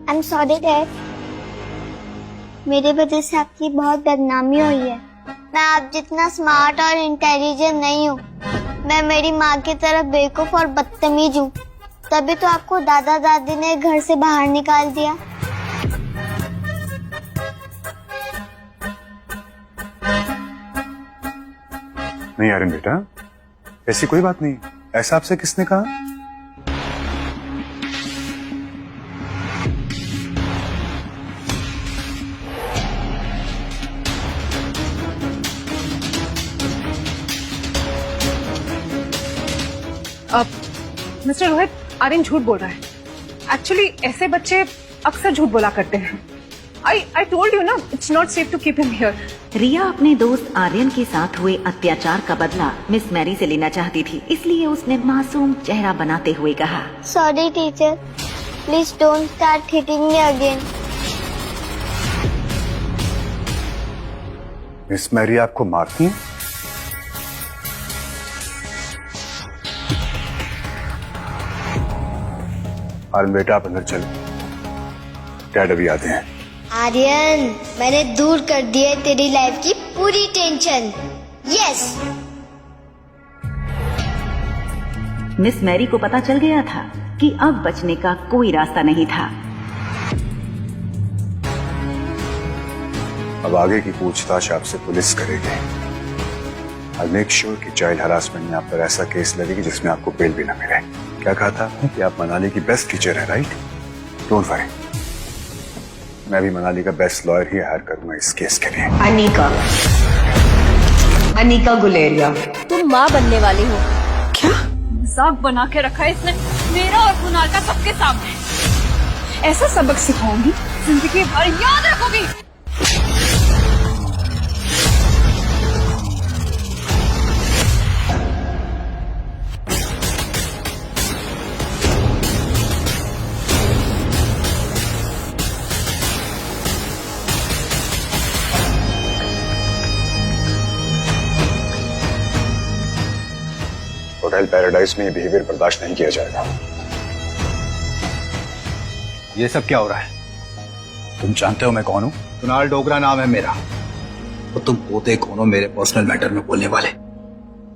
I am sorry dad, मेरी वजह से आपकी बहुत बदनामी हुई है। मैं आप जितना स्मार्ट और इंटेलिजेंट नहीं हूँ। मैं मेरी माँ की तरह बेवकूफ और बदतमीज हूँ। तभी तो आपको दादा दादी ने घर से बाहर निकाल दिया। नहीं आर्यन बेटा, ऐसी कोई बात नहीं। ऐसा आपसे किसने कहा? मिस्टर रोहित, आर्यन झूठ बोल रहा है। एक्चुअली ऐसे बच्चे अक्सर झूठ बोला करते हैं। I told you ना, it's not safe to keep him here. रिया अपने दोस्त आर्यन के साथ हुए अत्याचार का बदला मिस मैरी से लेना चाहती थी, इसलिए उसने मासूम चेहरा बनाते हुए कहा, sorry teacher, please don't start hitting me again. Miss Mary आपको मारती हैं? आर्यन बेटा, आप अंदर चलो, डैड अभी आते हैं। आर्यन, मैंने दूर कर दी है तेरी लाइफ की पूरी टेंशन। यस। मिस मैरी को पता चल गया था कि अब बचने का कोई रास्ता नहीं था। अब आगे की पूछताछ आपसे पुलिस करेगी। I'll make sure कि चाइल्ड हरासमेंट में आप पर ऐसा केस लगेगी जिसमें आपको बेल भी न मिले। क्या कहा था आपने कि आप मनाली की बेस्ट टीचर है, राइट? डोंट वरी, मैं भी मनाली का बेस्ट लॉयर ही हायर करूंगा इस केस के लिए। अनिका गुलेरिया, तुम माँ बनने वाली हो। क्या मजाक बना के रखा है इसने मेरा और कुणाल का सबके सामने। ऐसा सबक सिखाऊंगी जिंदगी भर याद रखोगी। होटल पैराडाइज में बिहेवियर बर्दाश्त नहीं किया जाएगा। ये सब क्या हो रहा है? तुम जानते हो मैं कौन हूँ? कुणाल डोगरा नाम है मेरा। तो तुम पोते कौन हो मेरे पर्सनल मैटर में बोलने वाले?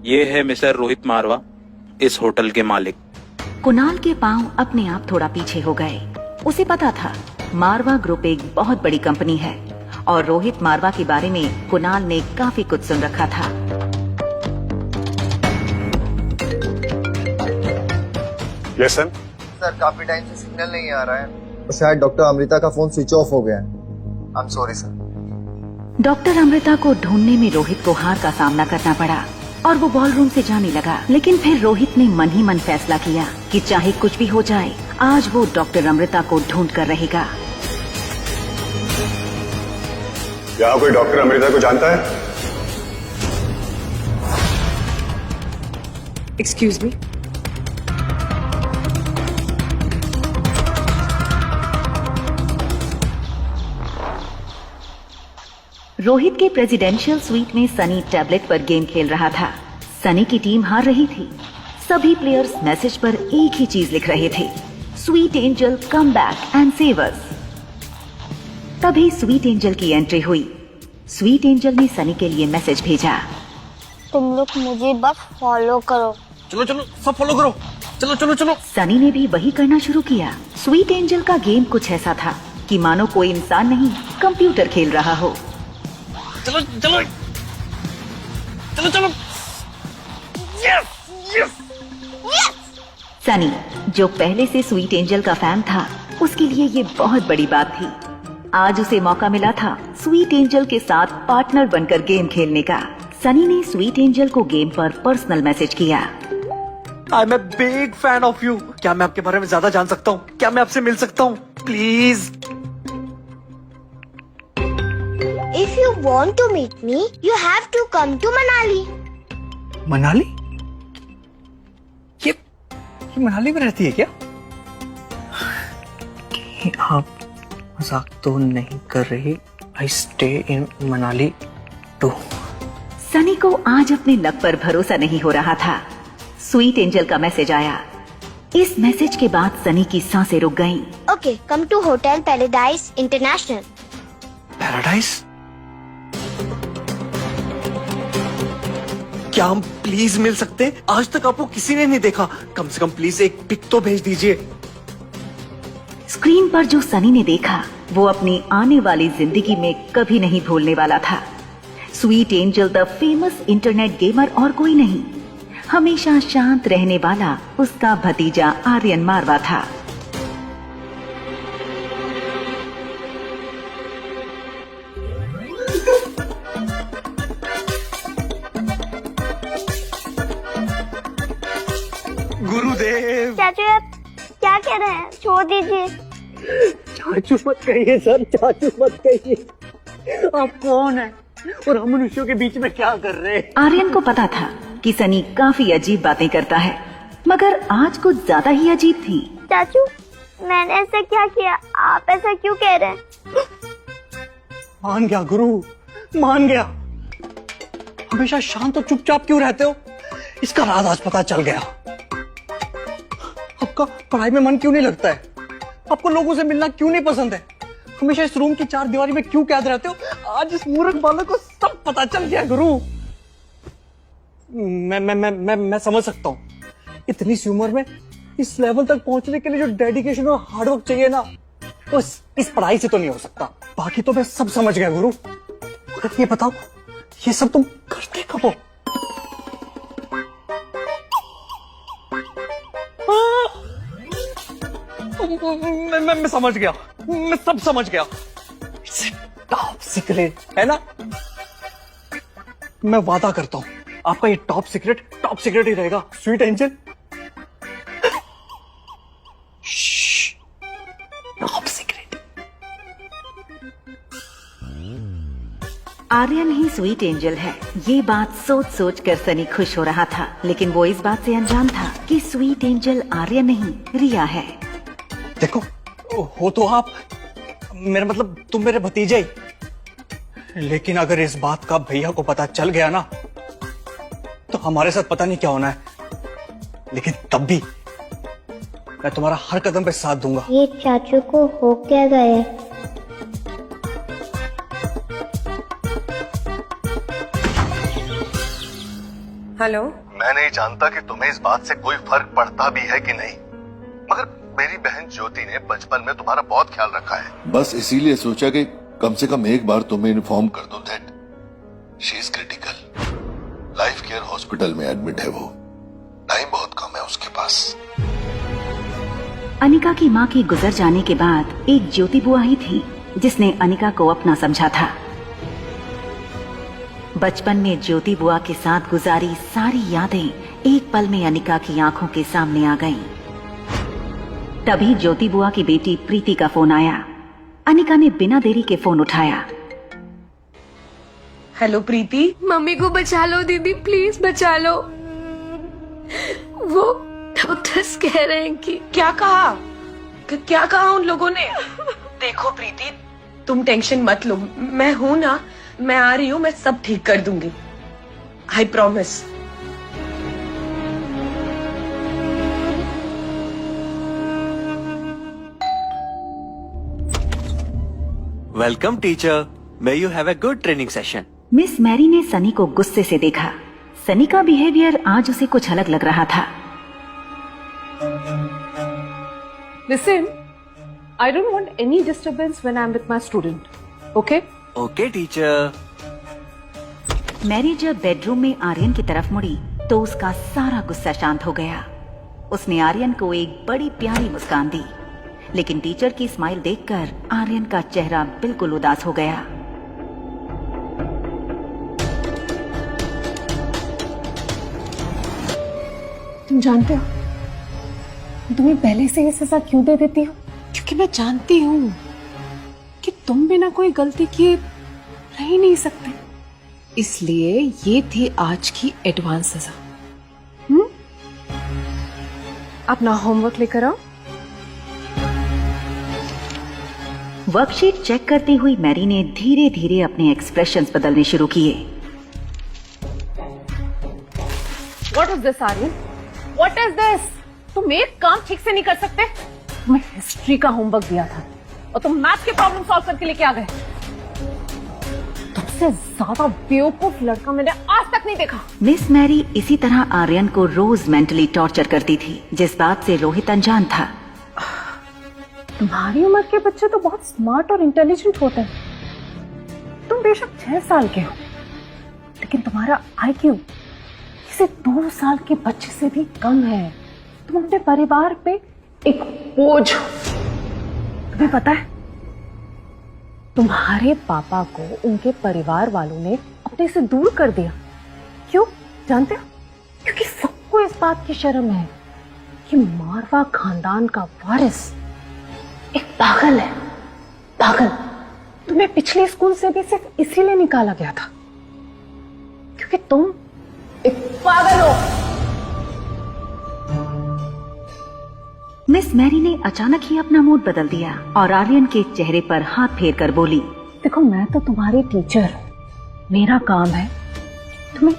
ये है मिस्टर रोहित मारवा, इस होटल के मालिक। कुणाल के पांव अपने आप थोड़ा पीछे हो गए। उसे पता था मारवा ग्रुप एक बहुत बड़ी कंपनी है और रोहित मारवा के बारे में कुणाल ने काफी कुछ सुन रखा था। Yes sir. सर, काफी टाइम से सिग्नल नहीं आ रहा है और शायद डॉक्टर अमृता का फोन स्विच ऑफ हो गया है। I am sorry sir. Doctor Amrita को ढूंढने में रोहित को हार का सामना करना पड़ा और वो बॉलरूम से जाने लगा। लेकिन फिर रोहित ने मन ही मन फैसला किया कि चाहे कुछ भी हो जाए, आज वो डॉक्टर अमृता को ढूंढ कर रहेगा। यहाँ कोई डॉक्टर अमृता को जानता है? Excuse me. रोहित के प्रेसिडेंशियल स्वीट में सनी टैबलेट पर गेम खेल रहा था। सनी की टीम हार रही थी। सभी प्लेयर्स मैसेज पर एक ही चीज लिख रहे थे, sweet angel come back and save us. तभी स्वीट एंजल की एंट्री हुई। स्वीट एंजल ने सनी के लिए मैसेज भेजा, तुम लोग मुझे बस फॉलो करो। चलो चलो सब फॉलो करो, चलो चलो चलो। सनी ने भी वही करना शुरू किया। स्वीट एंजल का गेम कुछ ऐसा था कि मानो कोई इंसान नहीं, कंप्यूटर खेल रहा हो। चलो चलो चलो चलो। Yes yes. सनी, जो पहले से स्वीट एंजल का फैन था, उसके लिए ये बहुत बड़ी बात थी। आज उसे मौका मिला था स्वीट एंजल के साथ पार्टनर बनकर गेम खेलने का। सनी ने स्वीट एंजल को गेम पर पर्सनल मैसेज किया, I am a big fan of you. क्या मैं आपके बारे में ज्यादा जान सकता हूँ? क्या मैं आपसे मिल सकता हूँ please? If you want to meet me, you have to come to Manali. Manali? ये मनाली में रहती है क्या? कि आप मजाक तो नहीं कर रही? I stay in Manali too. Sunny को आज अपने लक पर भरोसा नहीं हो रहा था। स्वीट एंजल का मैसेज आया। इस मैसेज के बाद सनी की सांसें रुक गईं। Okay, come to Hotel Paradise International. Paradise? क्या हम प्लीज मिल सकते हैं? आज तक आपको किसी ने नहीं देखा, कम से कम प्लीज एक पिक तो भेज दीजिए। स्क्रीन पर जो सनी ने देखा वो अपनी आने वाली जिंदगी में कभी नहीं भूलने वाला था। Sweet angel the famous internet gamer और कोई नहीं, हमेशा शांत रहने वाला उसका भतीजा आर्यन मारवा था। गुरुदेव! चाचू आप क्या कह रहे हैं? छोड़ दीजिए। चाचू मत कहिए सर, चाचू मत कहिए। आप कौन है और हम मनुष्यों के बीच में क्या कर रहे हैं? आर्यन को पता था कि सनी काफी अजीब बातें करता है, मगर आज कुछ ज्यादा ही अजीब थी। चाचू मैंने ऐसा क्या किया? आप ऐसा क्यों कह रहे हैं? मान गया गुरु, मान गया। हमेशा शांत और चुपचाप क्यों रहते हो? इसका राज आज पता चल गया। आपका पढ़ाई में मन क्यों नहीं लगता है? आपको लोगों से मिलना क्यों नहीं पसंद है? हमेशा इस रूम की चार दीवारी में क्यों कैद रहते हो? आज इस मूर्ख बालक को सब पता चल गया गुरु। मैं समझ सकता हूँ, इतनी सी उम्र में इस लेवल तक पहुंचने के लिए जो डेडिकेशन और हार्डवर्क चाहिए ना, वो इस पढ़ाई से तो नहीं हो सकता। बाकी तो मैं सब समझ गया गुरु। ये बताओ, ये सब तुम करते कब हो? मैं समझ गया, मैं सब समझ गया। टॉप सीक्रेट है ना? मैं वादा करता हूं आपका ये टॉप सीक्रेट ही रहेगा, sweet angel. Top secret. Aryan ही स्वीट एंजल है, ये बात सोच सोच कर सनी खुश हो रहा था, लेकिन वो इस बात से अनजान था कि स्वीट एंजल आर्यन नहीं रिया है। देखो, हो तो आप, मेरा मतलब तुम मेरे भतीजे ही, लेकिन अगर इस बात का भैया को पता चल गया ना, तो हमारे साथ पता नहीं क्या होना है। लेकिन तब भी मैं तुम्हारा हर कदम पे साथ दूंगा। ये चाचू को हो क्या गया? हेलो। मैं नहीं जानता कि तुम्हें इस बात से कोई फर्क पड़ता भी है कि नहीं, मगर मेरी बहन ज्योति ने बचपन में तुम्हारा बहुत ख्याल रखा है। बस इसीलिए सोचा कि कम से कम एक बार तुम्हें इन्फॉर्म कर दो that she is critical. Life care hospital में एडमिट है वो, टाइम बहुत कम है उसके पास। अनिका की माँ के गुजर जाने के बाद एक ज्योति बुआ ही थी जिसने अनिका को अपना समझा था। बचपन में ज्योति बुआ के साथ गुजारी सारी यादें एक पल में अनिका की आंखों के सामने आ गईं। तभी ज्योति बुआ की बेटी प्रीति का फोन आया। अनिका ने बिना देरी के फोन उठाया। हेलो प्रीति। मम्मी को बचा लो दीदी, प्लीज बचा लो। वो डॉक्टर्स कह रहे हैं कि क्या कहा? क्या कहा उन लोगों ने? देखो प्रीति, तुम टेंशन मत लो, मैं हूं ना, मैं आ रही हूँ, मैं सब ठीक कर दूंगी, I promise. Welcome teacher, may you have a good training session. Miss Mary ने सनी को गुस्से से देखा। सनी का बिहेवियर आज उसे कुछ अलग लग रहा था। Listen, I don't want any disturbance when I'm with my student. Okay? Okay teacher. Mary जब बेडरूम में आर्यन की तरफ मुड़ी तो उसका सारा गुस्सा शांत हो गया। उसने आर्यन को एक बड़ी प्यारी मुस्कान दी, लेकिन टीचर की स्माइल देखकर आर्यन का चेहरा बिल्कुल उदास हो गया। तुम जानते हो तुम्हें पहले से ये सजा क्यों दे देती हूँ? क्योंकि मैं जानती हूँ कि तुम बिना कोई गलती किए रह ही नहीं सकते, इसलिए ये थी आज की एडवांस सजा। अपना होमवर्क लेकर आओ। वर्कशीट चेक करती हुई मैरी ने धीरे धीरे अपने एक्सप्रेशंस बदलने शुरू किए। What is this, Aryan? What is this? तुम एक काम ठीक से नहीं कर सकते? तुम्हें हिस्ट्री का होमवर्क दिया था और तुम मैथ्स के प्रॉब्लम सॉल्व करके लेके आ गए। तुमसे ज्यादा बेवकूफ लड़का मैंने आज तक नहीं देखा। मिस मैरी इसी तरह आर्यन को रोज मेंटली टॉर्चर करती थी, जिस बात से रोहित अनजान था। तुम्हारी उम्र के बच्चे तो बहुत स्मार्ट और इंटेलिजेंट होते हैं। तुम बेशक 6 साल के हो, लेकिन तुम्हारा IQ किसी 2 साल के बच्चे से भी कम है। तुम अपने परिवार पे एक बोझ हो। तुम्हें पता है, तुम्हारे पापा को उनके परिवार वालों ने अपने से दूर कर दिया। क्यों जानते हो? क्योंकि सबको इस बात की शर्म है कि मारवा खानदान का वारिस एक पागल है। पागल। तुम्हें पिछले स्कूल से भी सिर्फ इसीलिए निकाला गया था क्योंकि तुम एक पागल हो। मिस मैरी ने अचानक ही अपना मूड बदल दिया और आर्यन के चेहरे पर हाथ फेर कर बोली, देखो, मैं तो तुम्हारी टीचर हूँ। मेरा काम है तुम्हें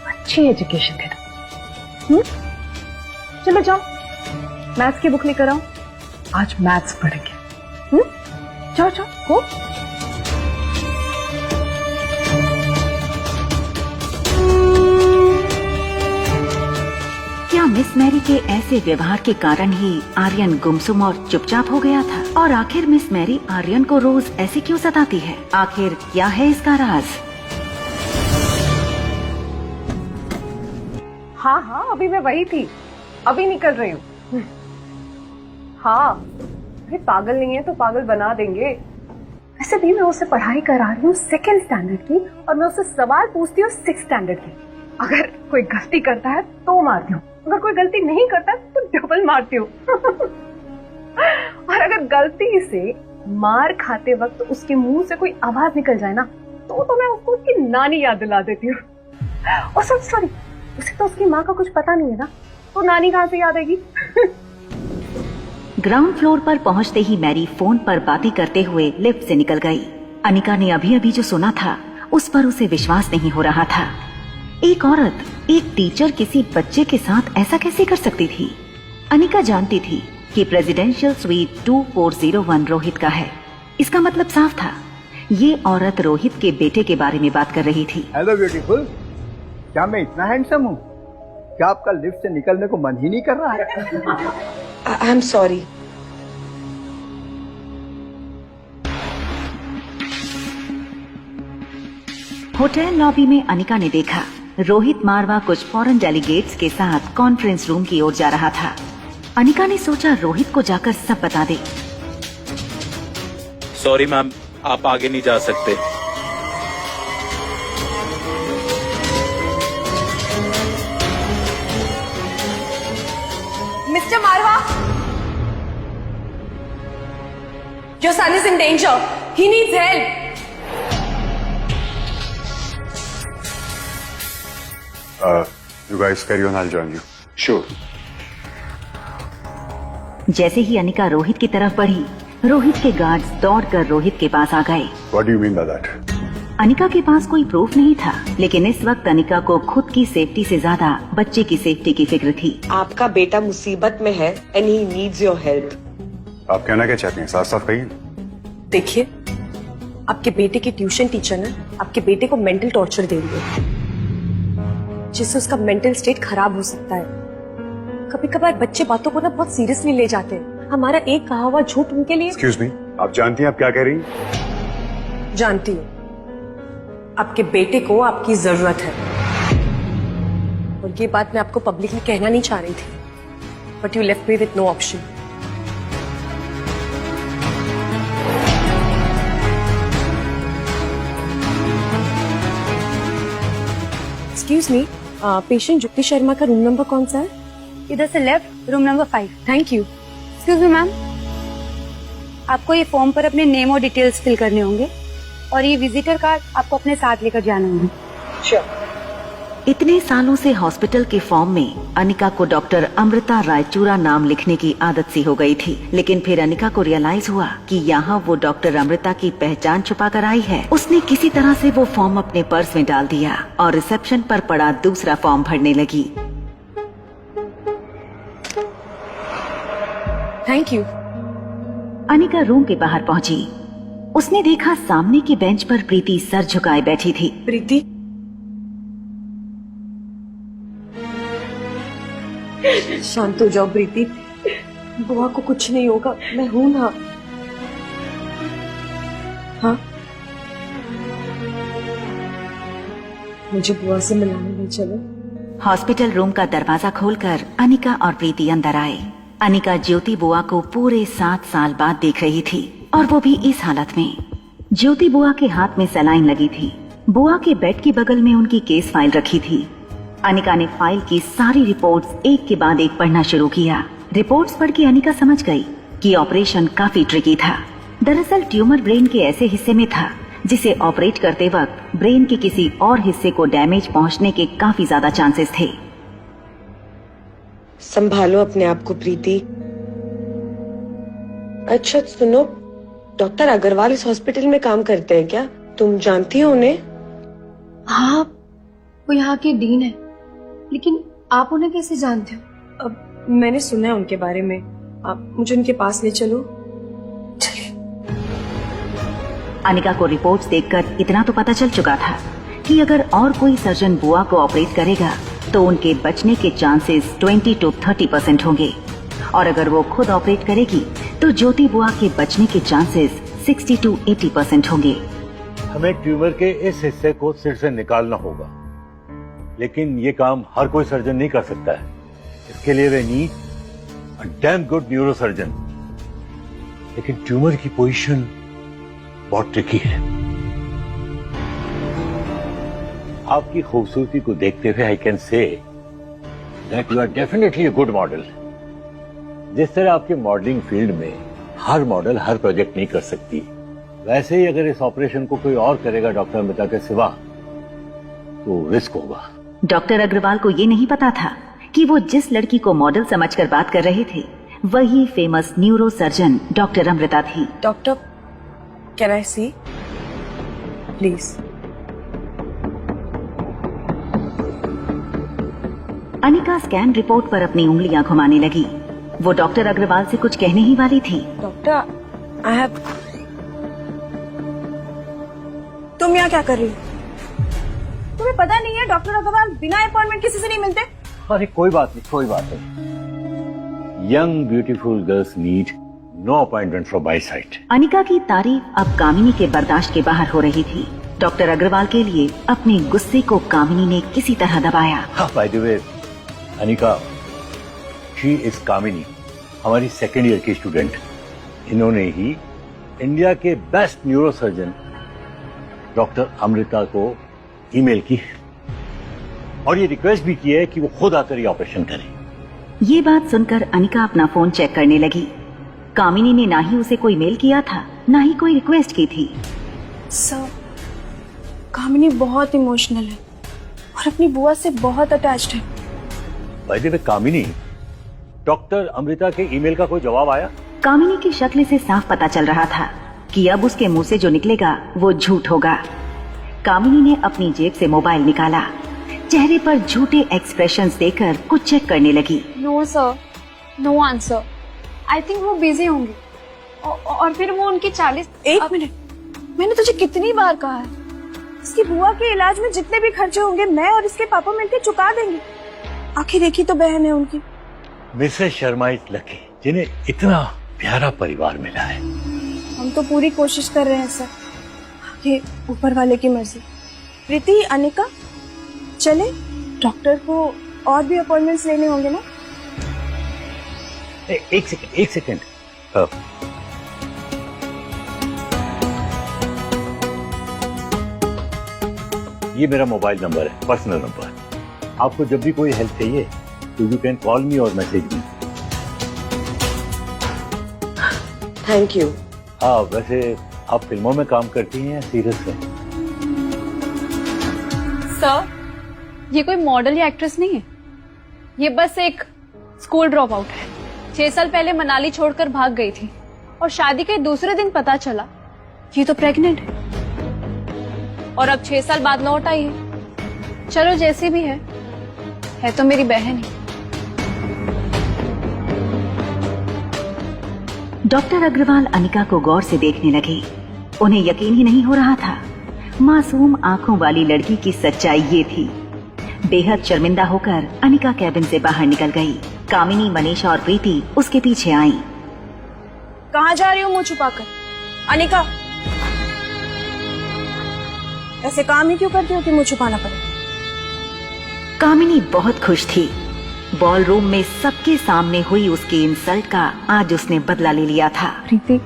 अच्छी एजुकेशन देना। चलो जाओ, मैथ्स की बुक लेकर आओ। आज मैथ्स पढ़ेंगे। जाओ जाओ, गो। क्या मिस मैरी के ऐसे व्यवहार के कारण ही आर्यन गुमसुम और चुपचाप हो गया था? और आखिर मिस मैरी आर्यन को रोज ऐसे क्यों सताती है? आखिर क्या है इसका राज? हाँ, अभी मैं वही थी, अभी निकल रही हूँ। हाँ, अरे पागल नहीं है तो पागल बना देंगे। वैसे भी मैं उसे पढ़ाई करा रही हूँ 2nd स्टैंडर्ड की, और मैं उससे सवाल पूछती हूँ 6th स्टैंडर्ड की। अगर कोई गलती करता है तो मारती हूँ, अगर कोई गलती नहीं करता तो डबल मारती हूँ। और अगर गलती से मार खाते वक्त उसके मुंह से कोई आवाज निकल जाए ना, तो मैं उसको उसकी नानी याद दिला देती हूँ। और सॉरी, उसे तो उसकी माँ का कुछ पता नहीं है ना, तो नानी कहाँ से याद आएगी? ग्राउंड फ्लोर पर पहुंचते ही मैरी फोन पर बातें करते हुए लिफ्ट से निकल गई। अनिका ने अभी अभी जो सुना था उस पर उसे विश्वास नहीं हो रहा था। एक औरत, एक टीचर किसी बच्चे के साथ ऐसा कैसे कर सकती थी? अनिका जानती थी कि प्रेसिडेंशियल स्वीट 2401 रोहित का है। इसका मतलब साफ था, ये औरत रोहित के बेटे के बारे में बात कर रही थी। हेलो ब्यूटीफुल, क्या मैं इतना हैंडसम हूँ? क्या आपका लिफ्ट से निकलने को मन ही नहीं कर रहा है? I am sorry. Hotel lobby में अनिका ने देखा रोहित मारवा कुछ फॉरेन डेलीगेट्स के साथ कॉन्फ्रेंस रूम की ओर जा रहा था। अनिका ने सोचा रोहित को जाकर सब बता दे। सॉरी मैम, आप आगे नहीं जा सकते। Mr. Marwa, your son is in danger. He needs help. You guys carry on, I'll join you. Sure. जैसे ही अनिका रोहित की तरफ बढ़ी, रोहित के गार्ड्स दौड़कर रोहित के पास आ गए। What do you mean by that? Anika के पास कोई प्रूफ नहीं था, लेकिन इस वक्त अनिका को खुद की सेफ्टी से ज्यादा बच्चे की सेफ्टी की फिक्र थी। आपका बेटा मुसीबत में है and he needs your help. आप कहना क्या चाहती हैं? साफ साफ कहिए। देखिए, आपके बेटे की ट्यूशन टीचर ने आपके बेटे को मेंटल टॉर्चर दे रही है, जिससे उसका मेंटल स्टेट खराब हो सकता है। कभी कभार बच्चे बातों को ना बहुत सीरियसली ले जाते हैं। हमारा एक कहा हुआ झूठ उनके लिए। Excuse me, आप जानती हैं आप क्या कह रही हैं? जानती हूँ, आपके बेटे को आपकी जरूरत है, और ये बात मैं आपको पब्लिक में कहना नहीं चाह रही थी, but you left me with no option. Excuse me, patient Jukti Sharma का रूम नंबर कौन सा है? इधर से left, room number 5। Thank you. Excuse me ma'am, आपको ये फॉर्म पर अपने नेम और डिटेल्स फिल करने होंगे, और ये विजिटर कार्ड आपको अपने साथ लेकर जाना होगा। श्योर। इतने सालों से हॉस्पिटल के फॉर्म में अनिका को डॉक्टर अमृता रायचूरा नाम लिखने की आदत सी हो गई थी, लेकिन फिर अनिका को रियलाइज हुआ कि यहाँ वो डॉक्टर अमृता की पहचान छुपा कर आई है। उसने किसी तरह से वो फॉर्म अपने पर्स में डाल दिया और रिसेप्शन पर पड़ा दूसरा फॉर्म भरने लगी। Thank you. अनिका रूम के बाहर पहुंची। उसने देखा सामने की बेंच पर प्रीति सर झुकाए बैठी थी। प्रीति, शांत हो जाओ प्रीति, बुआ को कुछ नहीं होगा, मैं हूं ना। हाँ, मुझे बुआ से मिलाने ले चलो। हॉस्पिटल रूम का दरवाजा खोलकर अनिका और प्रीति अंदर आए। अनिका ज्योति बुआ को पूरे 7 साल बाद देख रही थी, और वो भी इस हालत में। ज्योति बुआ के हाथ में सलाइन लगी थी। बुआ के बेड के बगल में उनकी केस फाइल रखी थी। अनिका ने फाइल की सारी रिपोर्ट्स एक के बाद एक पढ़ना शुरू किया। रिपोर्ट्स पढ़ के अनिका समझ गई कि ऑपरेशन काफी ट्रिकी था। दरअसल ट्यूमर ब्रेन के ऐसे हिस्से में था जिसे ऑपरेट करते वक्त ब्रेन के किसी और हिस्से को डैमेज पहुंचने के काफी ज्यादा चांसेस थे। संभालो अपने आप को प्रीति। अच्छा सुनो, डॉक्टर अग्रवाल इस हॉस्पिटल में काम करते हैं क्या? तुम जानती हो उन्हें? हाँ, वो यहाँ के डीन है, लेकिन आप उन्हें कैसे जानते हो? अब मैंने सुना है उनके बारे में। आप मुझे उनके पास ले चलो। अनिका को रिपोर्ट्स देखकर इतना तो पता चल चुका था कि अगर और कोई सर्जन बुआ को ऑपरेट करेगा तो उनके बचने के चांसेस 20 to 30% होंगे, और अगर वो खुद ऑपरेट करेगी तो ज्योति बुआ के बचने के चांसेस 60 to 80% होंगे। हमें ट्यूमर के इस हिस्से को सिर से निकालना होगा, लेकिन ये काम हर कोई सर्जन नहीं कर सकता है। इसके लिए we need a damn good neurosurgeon. लेकिन ट्यूमर की पोजीशन बहुत ट्रिकी है। आपकी खूबसूरती को देखते हुए I can say that you are definitely a good model. जिस तरह आपके मॉडलिंग फील्ड में हर मॉडल हर प्रोजेक्ट नहीं कर सकती, वैसे ही अगर इस ऑपरेशन को कोई और करेगा डॉक्टर अमृता के सिवा तो रिस्क होगा। डॉक्टर अग्रवाल को ये नहीं पता था कि वो जिस लड़की को मॉडल समझकर बात कर रहे थे वही famous neuro surgeon doctor Amrita थी। Doctor, can I see please? Anika scan report पर अपनी उंगलियां घुमाने लगी। वो डॉक्टर अग्रवाल से कुछ कहने ही वाली थी। Doctor, I have. तुम यहाँ क्या कर रही हो? तुम्हें पता नहीं है डॉक्टर अग्रवाल बिना अपॉइंटमेंट किसी से नहीं मिलते? अरे कोई बात नहीं, कोई बात नहीं। Young beautiful girls need no appointment from my side. Anika की तारीफ अब कामिनी के बर्दाश्त के बाहर हो रही थी। डॉक्टर अग्रवाल के लिए अपने गुस्से को कामिनी ने किसी तरह दबाया। By the way Anika, she is Kamini, हमारी सेकेंड ईयर की स्टूडेंट। इन्होंने ही इंडिया के बेस्ट न्यूरोसर्जन डॉक्टर अमृता को ईमेल की और ये रिक्वेस्ट भी की है कि वो खुद आकर ये ऑपरेशन करें। ये बात सुनकर अनिका अपना फोन चेक करने लगी। कामिनी ने ना ही उसे कोई मेल किया था, ना ही कोई रिक्वेस्ट की थी। सर, कामिनी बहुत इमोशनल है और अपनी बुआ से बहुत अटैच्ड है। Bye the way Kamini, doctor Amrita के ईमेल का कोई जवाब आया? कामिनी की शक्ल से साफ पता चल रहा था कि अब उसके मुंह से जो निकलेगा वो झूठ होगा। कामिनी ने अपनी जेब से मोबाइल निकाला, चेहरे पर झूठे एक्सप्रेशंस देकर कुछ चेक करने लगी। No sir, no answer. I think वो बिजी होंगे और फिर वो उनकी 40। एक मिनट, मैंने तुझे कितनी बार कहा है, इसकी बुआ के इलाज में जितने भी खर्चे होंगे मैं और इसके पापा मिलकर चुका देंगे। आखिर एक ही तो बहन है उनकी। मिसेस शर्मा इज लकी जिन्हें इतना प्यारा परिवार मिला है। हम तो पूरी कोशिश कर रहे हैं सर, ये ऊपर वाले की मर्जी। प्रीति, अनिका, चले, डॉक्टर को और भी अपॉइंटमेंट्स लेने होंगे ना? एक सेकंड। ये मेरा मोबाइल नंबर है, पर्सनल नंबर। आपको जब भी कोई हेल्प चाहिए तो यू कैन कॉल मी और मैसेज मी। Thank you. हाँ, वैसे आप फिल्मों में काम करती हैं या सीरियस में? सर, ये कोई मॉडल या एक्ट्रेस नहीं है, ये बस एक स्कूल ड्रॉप आउट है। 6 साल पहले मनाली छोड़कर भाग गई थी और शादी के दूसरे दिन पता चला ये तो प्रेग्नेंट है, और अब 6 साल बाद लौट आई है। चलो जैसी भी है तो मेरी बहन ही। डॉक्टर अग्रवाल अनिका को गौर से देखने लगे। उन्हें यकीन ही नहीं हो रहा था। मासूम आंखों वाली लड़की की सच्चाई ये थी। बेहद शर्मिंदा होकर अनिका कैबिन से बाहर निकल गई। कामिनी, मनीषा और प्रीति उसके पीछे आईं। कहाँ जा रही हो मुंह छुपाकर? अनिका, ऐसे काम ही क्यों करती हो कि मुंह छुपाना पड़े? कामिनी बहुत खुश थी। बॉल रूम में सबके सामने हुई उसकी इंसल्ट का आज उसने बदला ले लिया था। प्रीति,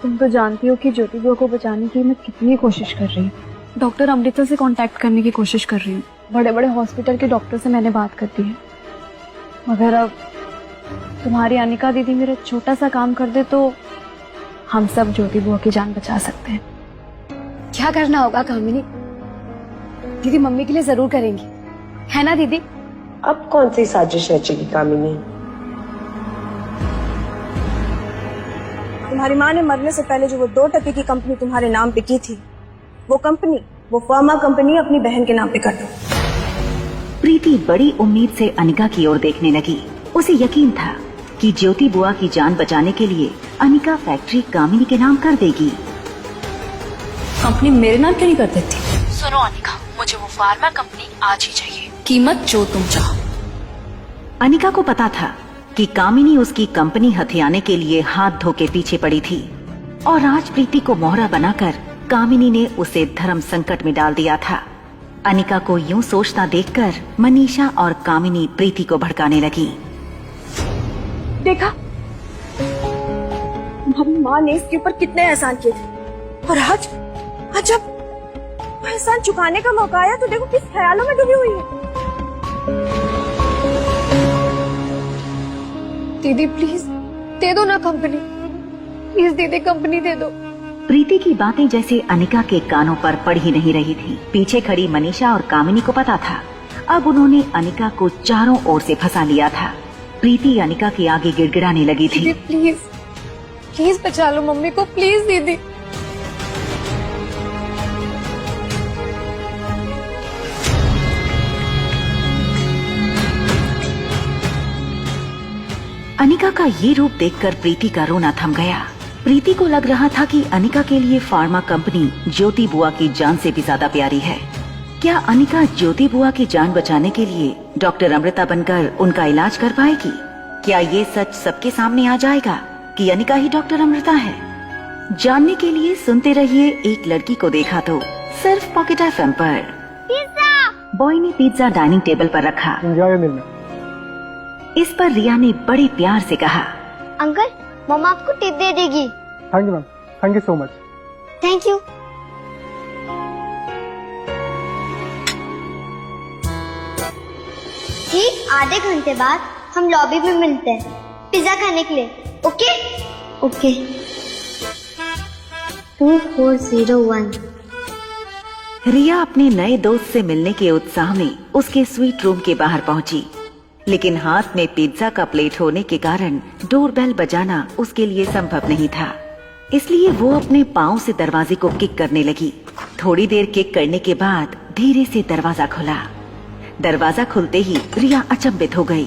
तुम तो जानती हो कि ज्योति बुआ को बचाने की मैं कितनी कोशिश कर रही हूँ। डॉक्टर अमृता से कांटेक्ट करने की कोशिश कर रही हूँ। बड़े बड़े हॉस्पिटल के डॉक्टर से मैंने बात कर दी है, मगर अब तुम्हारी अनिका दीदी मेरा छोटा सा काम कर दे तो हम सब ज्योति बुआ की जान बचा सकते हैं। क्या करना होगा कामिनी? दीदी मम्मी के लिए जरूर करेंगी, है ना दीदी? अब कौन सी साजिश रचेगी कामिनी? तुम्हारी माँ ने मरने से पहले जो वो 2 टके की कंपनी तुम्हारे नाम पे की थी, वो कंपनी, वो फार्मा कंपनी अपनी बहन के नाम पे कर दो। प्रीति बड़ी उम्मीद से अनिका की ओर देखने लगी। उसे यकीन था कि ज्योति बुआ की जान बचाने के लिए अनिका फैक्ट्री कामिनी के नाम कर देगी। कंपनी मेरे नाम क्यों नहीं कर देती? सुनो अनिका, मुझे वो फार्मा कंपनी आज ही चाहिए, कीमत जो तुम चाहो। अनिका को पता था कि कामिनी उसकी कंपनी हथियाने के लिए हाथ धो के पीछे पड़ी थी और आज प्रीति को मोहरा बनाकर कामिनी ने उसे धर्म संकट में डाल दिया था। अनिका को यूं सोचता देखकर मनीषा और कामिनी प्रीति को भड़काने लगी। देखा, तुम्हारी माँ ने इसके ऊपर कितने एहसान किए थे, और आज जब एहसान चुकाने का मौका आया तो देखो किस ख्यालों में डूबी हुई है। दीदी प्लीज दे दो ना कंपनी, प्लीज दीदी कंपनी दे दो। प्रीति की बातें जैसे अनिका के कानों पर पड़ ही नहीं रही थी। पीछे खड़ी मनीषा और कामिनी को पता था अब उन्होंने अनिका को चारों ओर से फंसा लिया था। प्रीति अनिका के आगे गिड़गिड़ाने लगी थी। दीदी प्लीज प्लीज बचा लो मम्मी को, प्लीज दीदी। अनिका का ये रूप देखकर प्रीति का रोना थम गया। प्रीति को लग रहा था कि अनिका के लिए फार्मा कंपनी ज्योति बुआ की जान से भी ज्यादा प्यारी है। क्या अनिका ज्योति बुआ की जान बचाने के लिए डॉक्टर अमृता बनकर उनका इलाज कर पाएगी? क्या ये सच सबके सामने आ जाएगा कि अनिका ही डॉक्टर अमृता है? जानने के लिए सुनते रहिए एक लड़की को देखा तो, सिर्फ पॉकेट FM पर। पिज्जा! बॉय ने पिज्जा डाइनिंग टेबल पर रखा। इस पर रिया ने बड़े प्यार से कहा, अंकल, मम्मा आपको टिप दे देगी। Thank you ma'am, thank you so much. Thank you. ठीक आधे घंटे बाद हम लॉबी में मिलते हैं पिज्जा खाने के लिए। Okay okay. 2401। रिया अपने नए दोस्त से मिलने के उत्साह में उसके स्वीट रूम के बाहर पहुंची, लेकिन हाथ में पिज्जा का प्लेट होने के कारण डोरबेल बजाना उसके लिए संभव नहीं था। इसलिए वो अपने पाँव से दरवाजे को किक करने लगी। थोड़ी देर किक करने के बाद धीरे से दरवाजा खुला। दरवाजा खुलते ही रिया अचंभित हो गई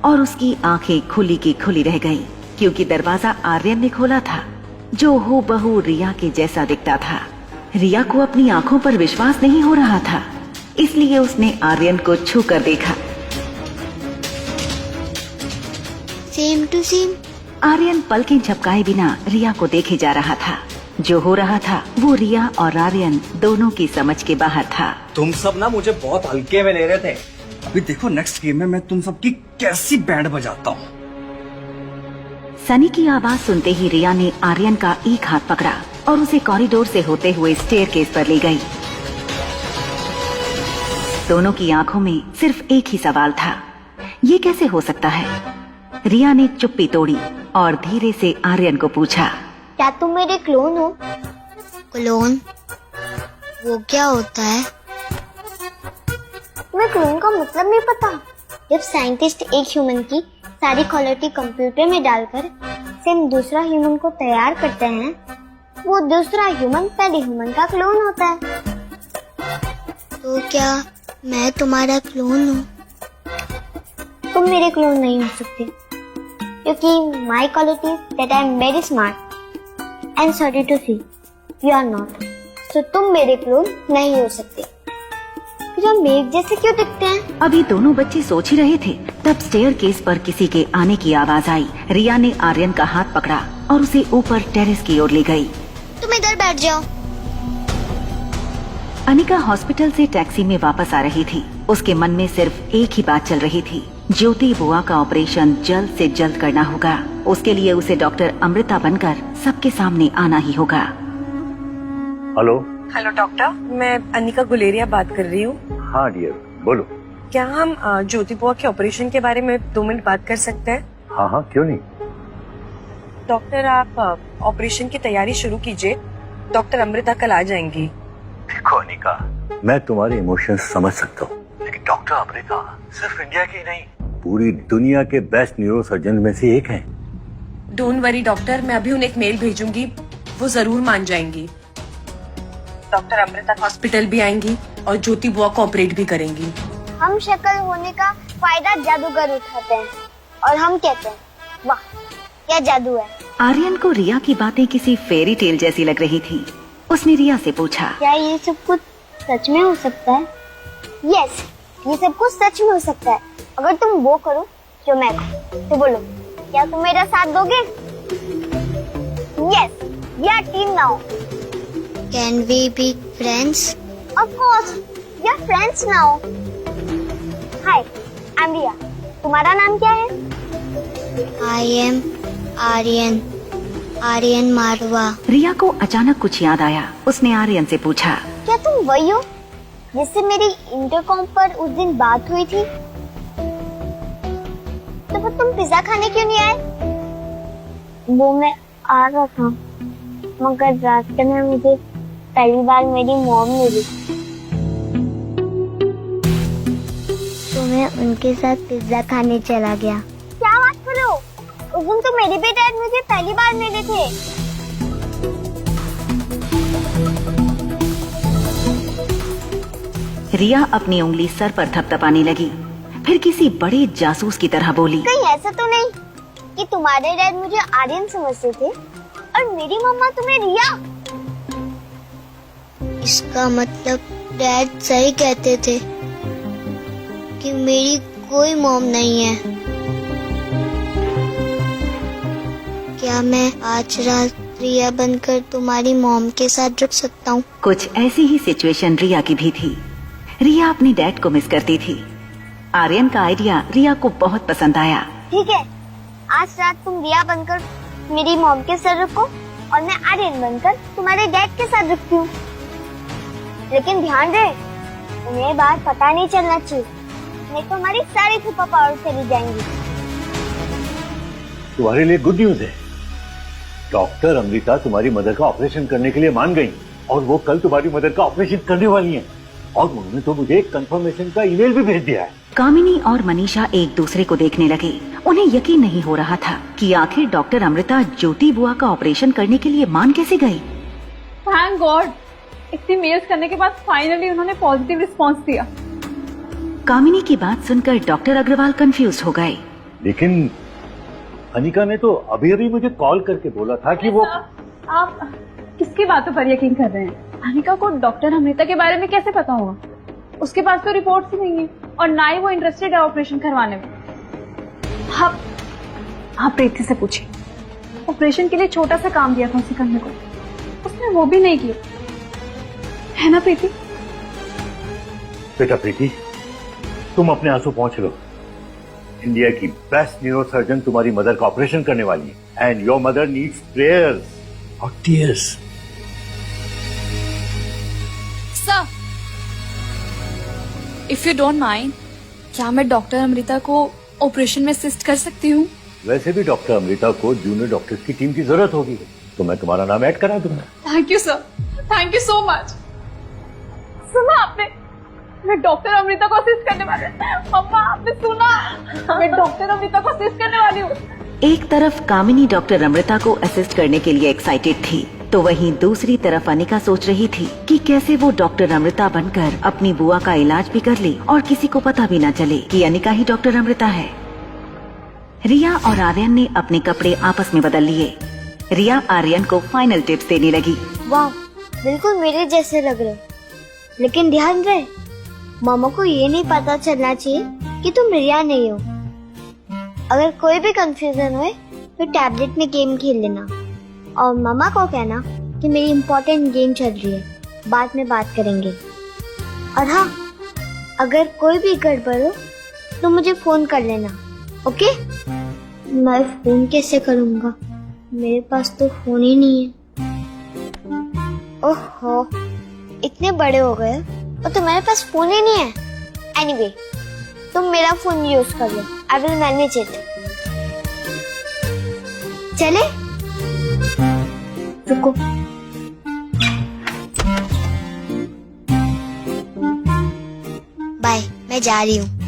और उसकी आंखें खुली की खुली रह गईं, क्योंकि दरवाजा आर्यन ने खोला था, जो हूबहू रिया के जैसा दिखता था। रिया को अपनी आंखों पर विश्वास नहीं हो रहा था, इसलिए उसने आर्यन को छू कर देखा। Same to same. आर्यन पलकें झपकाए बिना रिया को देखे जा रहा था। जो हो रहा था वो रिया और आर्यन दोनों की समझ के बाहर था। तुम सब ना मुझे बहुत हल्के में ले रहे थे। अभी देखो नेक्स्ट गेम में मैं तुम सबकी कैसी बैंड बजाता हूँ। सनी की आवाज सुनते ही रिया ने आर्यन का एक हाथ पकड़ा और उसे कॉरिडोर से होते हुए स्टेयरकेस पर ले गई। दोनों की आंखों में सिर्फ एक ही सवाल था, ये कैसे हो सकता है? रिया ने चुप्पी तोड़ी और धीरे से आर्यन को पूछा, क्या तुम मेरे क्लोन हो? क्लोन? वो क्या होता है? तुम्हें क्लोन का मतलब नहीं पता? जब साइंटिस्ट एक ह्यूमन की सारी क्वालिटी कंप्यूटर में डालकर सेम दूसरा ह्यूमन को तैयार करते हैं, वो दूसरा ह्यूमन पहले ह्यूमन का क्लोन होता है। तो क्या मैं तुम्हारा क्लोन हूँ? तुम मेरे क्लोन नहीं हो सकते, क्योंकि my quality that I am very smart and sorry to see you are not. तो तुम मेरे क्लोन नहीं हो सकते। फिर हम एक जैसे क्यों दिखते हैं? अभी दोनों बच्चे सोच ही रहे थे, तब स्टेयरकेस पर किसी के आने की आवाज आई। रिया ने आर्यन का हाथ पकड़ा और उसे ऊपर टेरेस की ओर ले गई। तुम इधर बैठ जाओ। अनिका हॉस्पिटल से टैक्सी में वापस आ रही थी। उसके मन में सिर्फ एक ही बात चल रही थी, ज्योति बुआ का ऑपरेशन जल्द से जल्द करना होगा। उसके लिए उसे डॉक्टर अमृता बनकर सबके सामने आना ही होगा। हेलो। हेलो डॉक्टर, मैं अनिका गुलेरिया बात कर रही हूँ। हाँ डियर, बोलो। क्या हम ज्योति बुआ के ऑपरेशन के बारे में 2 मिनट बात कर सकते हैं? हाँ हाँ, क्यों नहीं। डॉक्टर, आप ऑपरेशन की तैयारी शुरू कीजिए। डॉक्टर अमृता कल आ जाएंगी। देखो अनिका, मैं तुम्हारे इमोशंस समझ सकता हूँ, लेकिन डॉक्टर अमृता सिर्फ इंडिया की नहीं, पूरी दुनिया के बेस्ट न्यूरोसर्जन में से एक हैं। डोंट वरी डॉक्टर, मैं अभी उन्हें एक मेल भेजूंगी, वो जरूर मान जाएंगी। डॉक्टर अमृता हॉस्पिटल भी आएंगी और ज्योति बुआ को ऑपरेट भी करेंगी। हम शक्ल होने का फायदा जादूगर उठाते हैं और हम कहते हैं वाह क्या जादू है। आर्यन को रिया की बातें किसी फेरी टेल जैसी लग रही थी। उसने रिया से पूछा, क्या ये सब कुछ सच में हो सकता है? यस, ये सब कुछ सच में हो सकता है अगर तुम वो करो जो मैं कहूँ। तो बोलो, क्या तुम मेरा साथ दोगे? Yes, we are team now. Can we be friends? Of course, we are friends now. Hi, I am Riya. तुम्हारा नाम क्या है? I am Aryan, Aryan Marwa. रिया को अचानक कुछ याद आया। उसने आर्यन से पूछा, क्या तुम वही हो जिससे मेरी इंटरकॉम पर उस दिन बात हुई थी? तो फिर तुम पिज्जा खाने क्यों नहीं आए? वो मैं आ रहा था, मगर रास्ते में मुझे पहली बार मेरी मॉम मिली, तो मैं उनके साथ पिज्जा खाने चला गया। क्या बात कर रहे हो? उस दिन तो मेरे भी डैड मुझे पहली बार मिले थे। रिया अपनी उंगली सर पर थपथपाने लगी, फिर किसी बड़े जासूस की तरह बोली, कहीं ऐसा तो नहीं कि तुम्हारे डैड मुझे आर्यन समझते थे और मेरी मम्मा तुम्हें रिया? इसका मतलब डैड सही कहते थे कि मेरी कोई मॉम नहीं है। क्या मैं आज रात रिया बनकर तुम्हारी मॉम के साथ रुक सकता हूँ? कुछ ऐसी ही सिचुएशन रिया की भी थी। रिया अपने डैड को मिस करती थी। आर्यन का आइडिया रिया को बहुत पसंद आया। ठीक है, आज रात तुम रिया बनकर मेरी मॉम के साथ रुको और मैं आर्यन बनकर तुम्हारे डैड के साथ रुकती हूँ। लेकिन ध्यान दे, उन्हें बात पता नहीं चलना चाहिए, नहीं तो हमारी सारी सुपर पावर चली जाएंगी। तुम्हारे लिए गुड न्यूज है, डॉक्टर अमृता तुम्हारी मदर का ऑपरेशन करने के लिए मान गई और वो कल तुम्हारी मदर का ऑपरेशन करने वाली हैं। और उन्होंने तो मुझे एक कंफर्मेशन का ईमेल भी भेज दिया है। कामिनी और मनीषा एक दूसरे को देखने लगे। उन्हें यकीन नहीं हो रहा था कि आखिर डॉक्टर अमृता ज्योति बुआ का ऑपरेशन करने के लिए मान कैसे गई। थैंक गॉड, इतनी मेल्स करने के बाद फाइनली उन्होंने पॉजिटिव रिस्पांस दिया। कामिनी की बात सुनकर डॉक्टर अग्रवाल कंफ्यूज हो गए। लेकिन अनिका ने तो अभी अभी मुझे कॉल करके बोला था कि वो। आप किसकी बातों पर यकीन कर रहे हैं? अनिका को डॉक्टर अमृता के बारे में कैसे पता होगा? उसके पास तो रिपोर्ट्स ही नहीं है और ना ही वो इंटरेस्टेड है ऑपरेशन करवाने में। आप प्रीति से पूछिए, ऑपरेशन के लिए छोटा सा काम दिया था उसे करने को, उसने वो भी नहीं किया, है ना प्रीति? बेटा प्रीति, तुम अपने आंसू पहुंच लो। इंडिया की बेस्ट न्यूरोसर्जन तुम्हारी मदर का ऑपरेशन करने वाली है and your mother needs prayers और tears. Sir, if you don't mind, क्या मैं डॉक्टर अमृता को ऑपरेशन में असिस्ट कर सकती हूँ? वैसे भी डॉक्टर अमृता को जूनियर डॉक्टर्स की टीम की जरूरत होगी, तो मैं तुम्हारा नाम ऐड करा दूंगा। Thank you sir, thank you so much. सुना आपने, मैं डॉक्टर अमृता को असिस्ट करने वाली हूँ। मम्मा, आपने सुना? मैं डॉक्टर अमृता को असिस्ट करने वाली हूँ। एक तरफ कामिनी डॉक्टर अमृता को असिस्ट करने के लिए एक्साइटेड थी, तो वहीं दूसरी तरफ अनिका सोच रही थी कि कैसे वो डॉक्टर अमृता बनकर अपनी बुआ का इलाज भी कर ले और किसी को पता भी न चले कि अनिका ही डॉक्टर अमृता है। रिया और आर्यन ने अपने कपड़े आपस में बदल लिए। रिया आर्यन को फाइनल टिप्स देने लगी। वाह, बिल्कुल मेरे जैसे लग रहे, लेकिन ध्यान रहे, मामा को ये नहीं पता चलना चाहिए कि तुम रिया नहीं हो। अगर कोई भी कंफ्यूजन हो तो टैबलेट में गेम खेल लेना और मामा को कहना कि मेरी इम्पोर्टेंट गेम चल रही है, बाद में बात करेंगे। और हाँ, अगर कोई भी गड़बड़ हो तो मुझे फोन कर लेना, ओके? मैं फोन कैसे करूँगा, मेरे पास तो फोन ही नहीं है। ओहो, इतने बड़े हो गए और तुम्हारे पास फोन ही नहीं है। एनीवे, तुम मेरा फोन यूज कर लो, आई विल मैनेज इट। चले? रुको, बाय, मैं जा रही हूँ।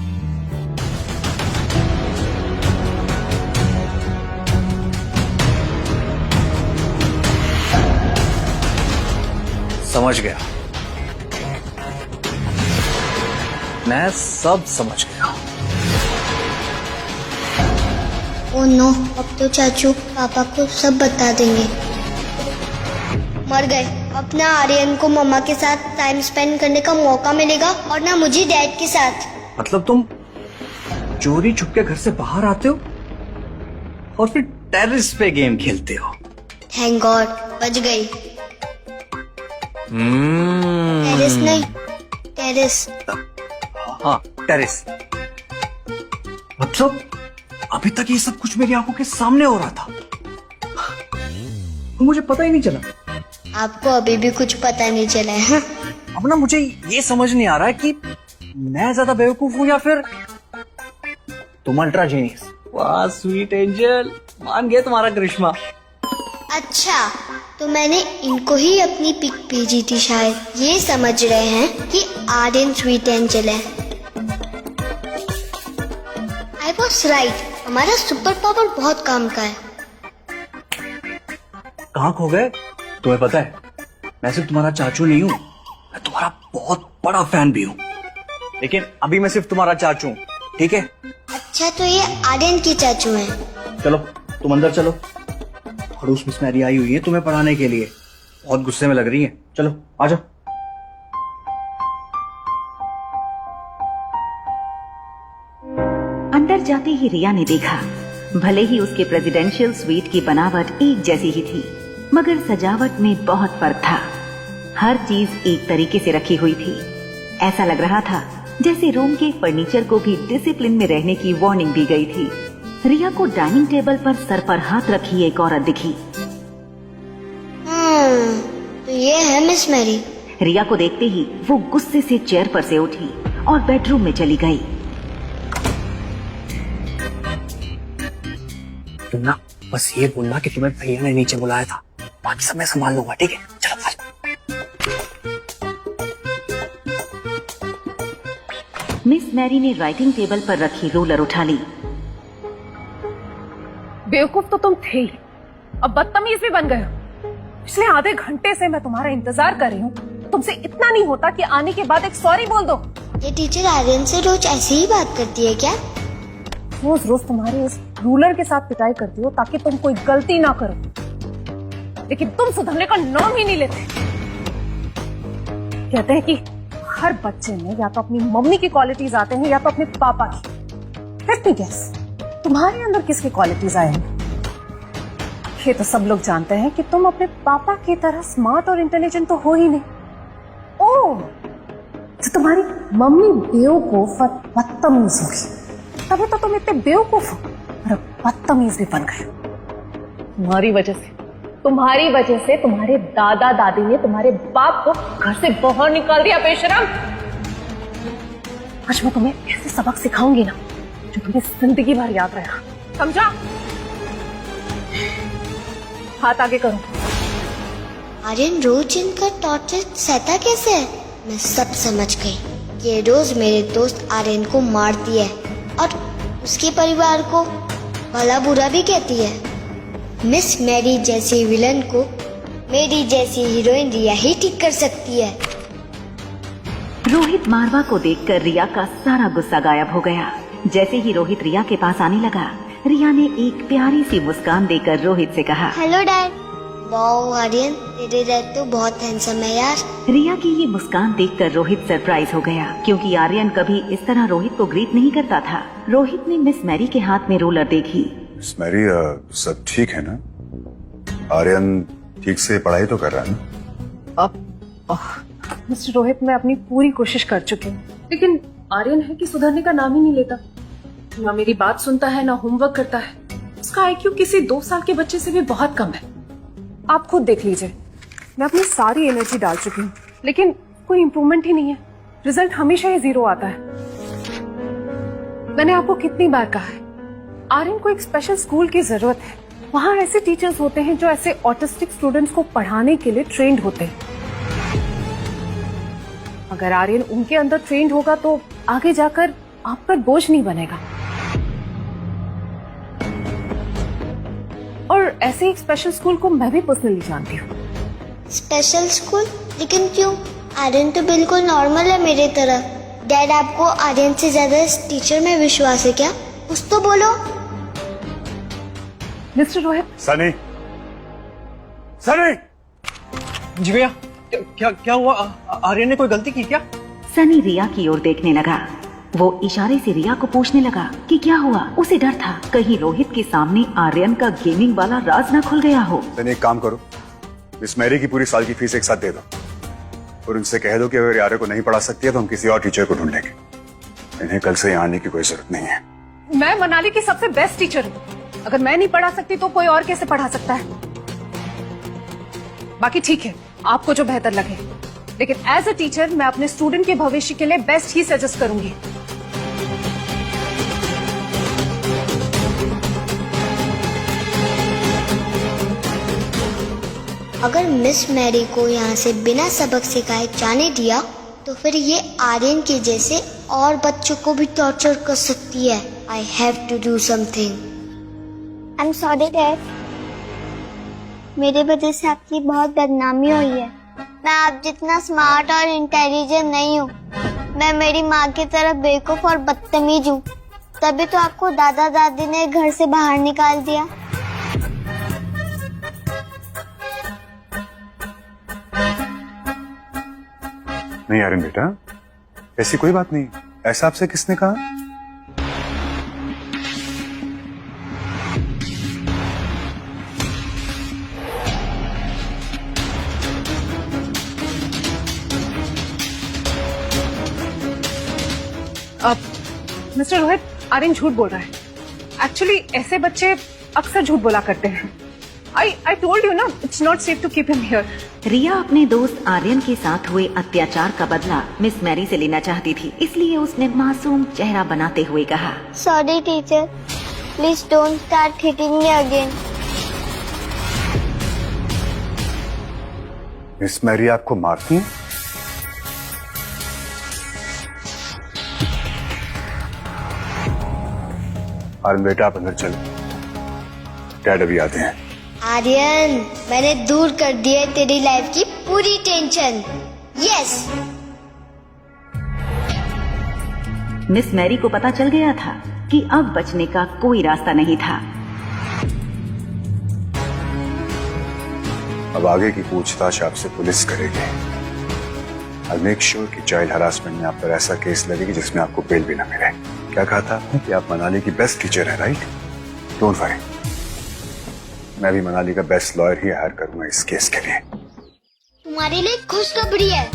समझ गया, मैं सब समझ गया। ओह नो, अब तो चाचू पापा को सब बता देंगे। मर गए। अब ना आर्यन को मम्मा के साथ टाइम स्पेंड करने का मौका मिलेगा और ना मुझे डैड के साथ। मतलब तुम चोरी छुपके घर से बाहर आते हो और फिर टेरेस पे गेम खेलते हो। थैंक गॉड, बच गई। टेरेस नहीं, टेरेस। हाँ, टेरेस। मतलब अभी तक ये सब कुछ मेरी आंखों के सामने हो रहा था, मुझे पता ही नहीं चला। आपको अभी भी कुछ पता नहीं चला है? हाँ? अब ना मुझे ये समझ नहीं आ रहा है कि मैं ज्यादा बेवकूफ हूँ या फिर तुम अल्ट्रा जीनियस। वाह स्वीट एंजल, मान गए तुम्हारा करिश्मा। अच्छा, तो मैंने इनको ही अपनी पिक भेजी थी, शायद ये समझ रहे हैं कि आर्यन स्वीट एंजल है। आई वॉज राइट, हमारा सुपर पावर बहुत काम का है। कहाँ खो गए? तुम्हें पता है, मैं सिर्फ तुम्हारा चाचू नहीं हूँ, मैं तुम्हारा बहुत बड़ा फैन भी हूँ। लेकिन अभी मैं सिर्फ तुम्हारा चाचू हूँ, ठीक है? अच्छा, तो ये आर्यन के चाचू हैं। चलो तुम अंदर चलो, खड़ूस मिस मैरी आई हुई है तुम्हें पढ़ाने के लिए, बहुत गुस्से में लग रही है। चलो आ जाओ। अंदर जाते ही रिया ने देखा, भले ही उसके प्रेसिडेंशियल स्वीट की बनावट एक जैसी ही थी, मगर सजावट में बहुत फर्क था। हर चीज एक तरीके से रखी हुई थी। ऐसा लग रहा था जैसे रूम के फर्नीचर को भी डिसिप्लिन में रहने की वार्निंग दी गई थी। रिया को डाइनिंग टेबल पर सर पर हाथ रखी एक औरत दिखी। तो ये है मिस मैरी। रिया को देखते ही वो गुस्से से चेयर पर से उठी और बेडरूम में चली गई। तुम ना बस ये बोलना कि तुम्हें भैया ने नीचे बुलाया था, बाकी सब मैं संभाल लूंगा, ठीक है? चलो आ जाओ। मिस मैरी ने राइटिंग टेबल पर रखी रूलर उठा ली। बेवकूफ तो तुम थे ही, अब बदतमीज भी बन गए हो। पिछले आधे घंटे से मैं तुम्हारा इंतजार कर रही हूँ, तुमसे इतना नहीं होता कि आने के बाद एक सॉरी बोल दो। ये टीचर आर्यन से रोज ऐसे ही बात करती है क्या? रोज रोज तुम्हारे इस रूलर के साथ पिटाई करती हो ताकि तुम कोई गलती ना करो, लेकिन तुम सुधरने का नाम ही नहीं लेते। कहते हैं कि हर बच्चे में या तो अपनी मम्मी की क्वालिटीज आते हैं या तो अपने पापा की। लेट मी गेस, तुम्हारे अंदर किसकी क्वालिटीज आए हैं? ये तो सब लोग जानते हैं कि तुम अपने पापा की तरह स्मार्ट और इंटेलिजेंट तो हो ही नहीं। ओह, तो तुम्हारी मम्मी बेवकूफ और बदतमीज होगी, तभी तो तुम इतने बेवकूफ हो और बदतमीज भी बन गए। तुम्हारी वजह से तुम्हारे दादा दादी ने तुम्हारे बाप को घर से बाहर निकाल दिया, बेशरम। आज मैं तुम्हें ऐसे सबक सिखाऊंगी ना जो तुम्हें जिंदगी भर याद रहेगा, समझा? हाथ आगे करो। आर्यन रोज इनका टॉर्चर सहता कैसे है? मैं सब समझ गई कि ये रोज मेरे दोस्त आर्यन को मारती है और उसके परिवार को भला बुरा भी कहती है। मिस मैरी जैसी विलन को मेरी जैसी हीरोइन रिया ही ठीक कर सकती है। रोहित मारवा को देखकर रिया का सारा गुस्सा गायब हो गया। जैसे ही रोहित रिया के पास आने लगा, रिया ने एक प्यारी सी मुस्कान देकर रोहित से कहा। Hello dad. वाओ आर्यन, तेरे डैड तो बहुत हैंडसम है यार। रिया की ये मुस्कान देखकर रोहित सरप्राइज हो गया, क्योंकि आर्यन कभी इस तरह रोहित को ग्रीट नहीं करता था। रोहित ने मिस मैरी के हाथ में रूलर देखी। मिस मैरी, सब ठीक है ना? आर्यन ठीक से पढ़ाई तो कर रहा है ना? अब मिस्टर रोहित, मैं अपनी पूरी कोशिश कर चुकी हूँ, लेकिन आर्यन है कि सुधरने का नाम ही नहीं लेता। ना मेरी बात सुनता है, ना होमवर्क करता है। उसका आईक्यू किसी 2 साल के बच्चे से भी बहुत कम है। आप खुद देख लीजिए, मैं अपनी सारी एनर्जी डाल चुकी हूँ, लेकिन कोई इम्प्रूवमेंट ही नहीं है। रिजल्ट हमेशा ही 0 आता है। मैंने आपको कितनी बार कहा है, आर्यन को एक स्पेशल स्कूल की जरूरत है। वहाँ ऐसे टीचर्स होते हैं जो ऐसे ऑटिस्टिक स्टूडेंट्स को पढ़ाने के लिए ट्रेंड होते हैं। अगर आर्यन उनके अंदर ट्रेंड होगा तो आगे जाकर आप पर बोझ नहीं बनेगा। और ऐसे एक स्पेशल स्कूल को मैं भी पर्सनली जानती हूँ। Special school? लेकिन क्यों? आर्यन तो बिल्कुल नॉर्मल है मेरी तरह। डैड, आपको आर्यन से ज्यादा इस टीचर में विश्वास है क्या? कुछ तो बोलो। मिस्टर रोहित। सनी, सनी! जी भैया, क्या हुआ? आर्यन ने कोई गलती की क्या? सनी रिया की ओर देखने लगा। वो इशारे से रिया को पूछने लगा कि क्या हुआ। उसे डर था कहीं रोहित के सामने आर्यन का गेमिंग वाला राज न खुल गया हो। सनी, एक काम करो, मिस मैरी की पूरी साल की फीस एक साथ दे दो और उनसे कह दो कि अगर आर्यन को नहीं पढ़ा सकती है तो हम किसी और टीचर को ढूंढ लेंगे। इन्हें कल से यहाँ आने की कोई जरूरत नहीं है। मैं मनाली की सबसे बेस्ट टीचर हूँ। अगर मैं नहीं पढ़ा सकती तो कोई और कैसे पढ़ा सकता है? बाकी ठीक है, आपको जो बेहतर लगे, लेकिन एज अ टीचर मैं अपने स्टूडेंट के भविष्य के लिए बेस्ट ही सजेस्ट करूंगी। अगर मिस मैरी को यहाँ से बिना सबक सिखाए जाने दिया तो फिर ये आर्यन के जैसे और बच्चों को भी टॉर्चर कर सकती है। I have to do something. I'm sorry dad, मेरे वजह से आपकी बहुत बदनामी हुई है। मैं आप जितना स्मार्ट और इंटेलिजेंट नहीं हूँ। मैं मेरी माँ की तरह बेवकूफ और बदतमीज हूँ। तभी तो आपको दादा दादी ने घर से बाहर निकाल दिया। नहीं आर्यन बेटा, ऐसी कोई बात नहीं। ऐसा आपसे किसने कहा? अब मिस्टर रोहित, आर्यन झूठ बोल रहा है। एक्चुअली ऐसे बच्चे अक्सर झूठ बोला करते हैं। I told you ना, it's not safe to keep him here. रिया अपने दोस्त आर्यन के साथ हुए अत्याचार का बदला मिस मैरी से लेना चाहती थी, इसलिए उसने मासूम चेहरा बनाते हुए कहा, sorry teacher, please don't start hitting me again. Miss Mary आपको मारती है? आर्यन बेटा, आप अंदर चलो, डैड अभी आते हैं। आर्यन, मैंने दूर कर दी है तेरी लाइफ की पूरी टेंशन। यस। मिस मैरी को पता चल गया था कि अब बचने का कोई रास्ता नहीं था। अब आगे की पूछताछ आपसे पुलिस करेगी। I'll make sure कि चाइल्ड हरासमेंट में आप पर ऐसा केस लगेगी जिसमें आपको बेल भी ना मिले। क्या कहा था आपने कि आप मनाली की बेस्ट टीचर हैं, राइट? डोंट वरी, मैं भी मनाली का बेस्ट लॉयर ही हायर करूंगा इस केस के लिए। तुम्हारे लिए खुशखबरी है,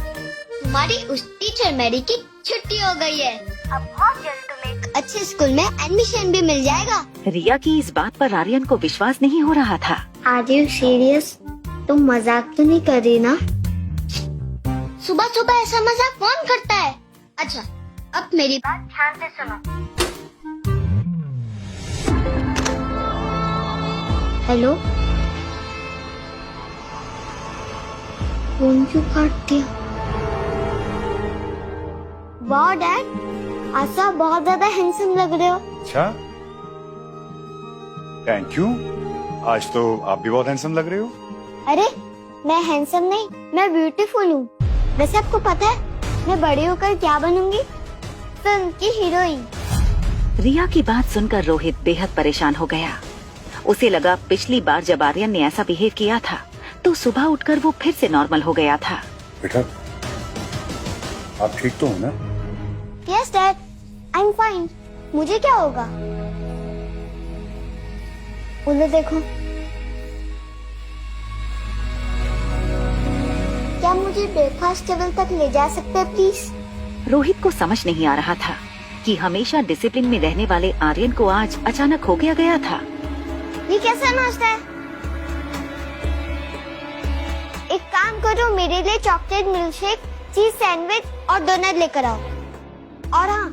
तुम्हारी उस टीचर मैरी की छुट्टी हो गई है। अब बहुत जल्द तुम्हें एक अच्छे स्कूल में एडमिशन भी मिल जाएगा। रिया की इस बात पर आर्यन को विश्वास नहीं हो रहा था। Are you serious? तुम मजाक तो नहीं कर रही ना? सुबह सुबह ऐसा मजाक कौन करता है? अच्छा, अब मेरी बात ध्यान से सुनो। हेलो, फोन क्यों काट दिया? वाह डैड, आज आप बहुत ज्यादा हैंडसम लग रहे हो। अच्छा, थैंक यू। आज तो आप भी बहुत हैंडसम लग रहे हो। अरे मैं हैंडसम नहीं, मैं ब्यूटीफुल हूँ। वैसे आपको पता है मैं बड़ी होकर क्या बनूंगी? फिल्म की हीरोइन। रिया की बात सुनकर रोहित बेहद परेशान हो गया। उसे लगा पिछली बार जब आर्यन ने ऐसा बिहेव किया था तो सुबह उठकर वो फिर से नॉर्मल हो गया था। बेटा, आप ठीक तो हो ना? Yes dad, I am fine. मुझे क्या होगा? उधर देखो। क्या मुझे ब्रेकफास्ट टेबल तक ले जा सकते हैं प्लीज? रोहित को समझ नहीं आ रहा था कि हमेशा डिसिप्लिन में रहने वाले आर्यन को आज अचानक हो गया था। ये कैसा नाश्ता है? एक काम करो, मेरे लिए चॉकलेट मिल्कशेक, चीज सैंडविच और डोनट लेकर आओ। और हाँ,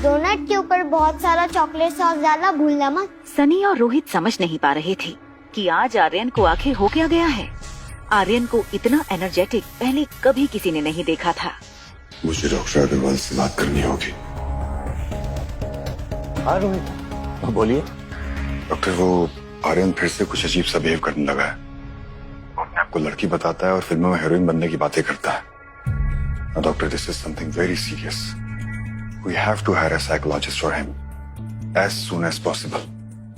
डोनट के ऊपर बहुत सारा चॉकलेट सॉस डालना भूलना मत। सनी और रोहित समझ नहीं पा रहे थे कि आज आर्यन को आखिर हो क्या गया है। आर्यन को इतना एनर्जेटिक पहले कभी किसी ने नहीं देखा था। मुझे डॉक्टर अग्रवाल से बात करनी होगी। हाँ रोहित, बोलिए। डॉक्टर, वो आर्यन फिर से कुछ अजीब सा बिहेव करने लगा है। वो अपने आप को लड़की बताता है और फिल्मों में हीरोइन बनने की बातें करता है। Doctor, this is something very serious. We have to hire a psychologist for him as soon as possible.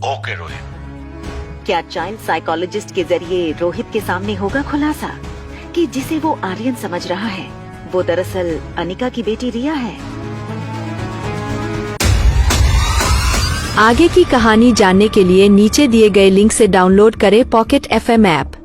Okay Rohit. क्या चाइल्ड साइकोलॉजिस्ट के जरिए रोहित के सामने होगा खुलासा कि जिसे वो आर्यन समझ रहा है वो दरअसल अनिका की बेटी रिया है। आगे की कहानी जानने के लिए नीचे दिए गए लिंक से डाउनलोड करें पॉकेट FM ऐप।